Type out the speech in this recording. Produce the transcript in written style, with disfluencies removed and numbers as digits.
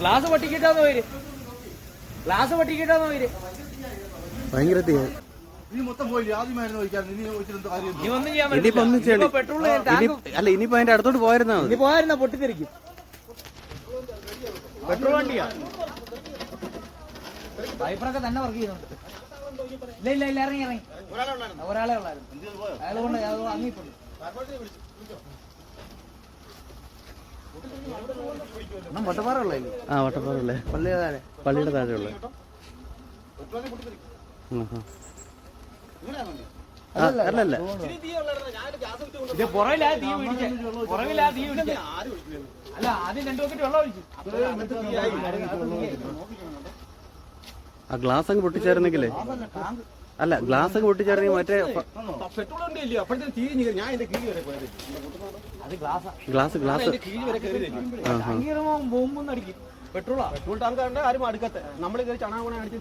Glass പൊട്ടിക്കിട്ടാന്ന് പോയി, glass പൊട്ടിക്കിട്ടാന്ന് പോയി. ഭയങ്കര അല്ല ഇനിയിപ്പോ അതിന്റെ അടുത്തോട്ട് പോയിരുന്നാ മതി. പോയിരുന്ന പൊട്ടിത്തെറിക്കും. പെട്രോൾ വണ്ടിയാ, വൈപ്പറൊക്കെ തന്നെ വർക്ക് ചെയ്യുന്നുണ്ട്. ഇല്ല ഇല്ല ഇല്ല, ഇറങ്ങി ഇറങ്ങി. ഒരാളെ ഉള്ളായിരുന്നു, അയാൾ കൊണ്ട് അങ്ങിട്ടുണ്ട്. വട്ടപ്പാറ ഉള്ളേ? ആ വട്ടപ്പാറ ഉള്ളേ, പള്ളിയുടെ താഴെ ഉള്ളേ. അല്ലല്ല പുറകിലാ തീ പിടിച്ചേ, പുറകിലാ തീ പിടിച്ചേ. അല്ല ആദ്യം 2 ബക്കറ്റ് വെള്ളം ഒഴിച്ചു. ആ ഗ്ലാസ് അങ്ങ് പൊട്ടിച്ചേർന്നെങ്കിലേ, അല്ല ഗ്ലാസ് അങ്ങ് പൊട്ടിച്ചേർന്നെങ്കിൽ മറ്റേ പെട്രോൾ വണ്ടി ഇല്ലയോ അപ്പോഴത്തെ തീ ഞാൻ എന്റെ കീഴ് വരെ പോയത്. അത് ഗ്ലാസ് കീഴ് വരെ കയറി ബോംബൊന്നും അടിക്കും. പെട്രോളാ, പെട്രോൾ ടാങ്ക് ആരും അടുക്കത്തെ നമ്മൾ ചണാ അടിച്ച്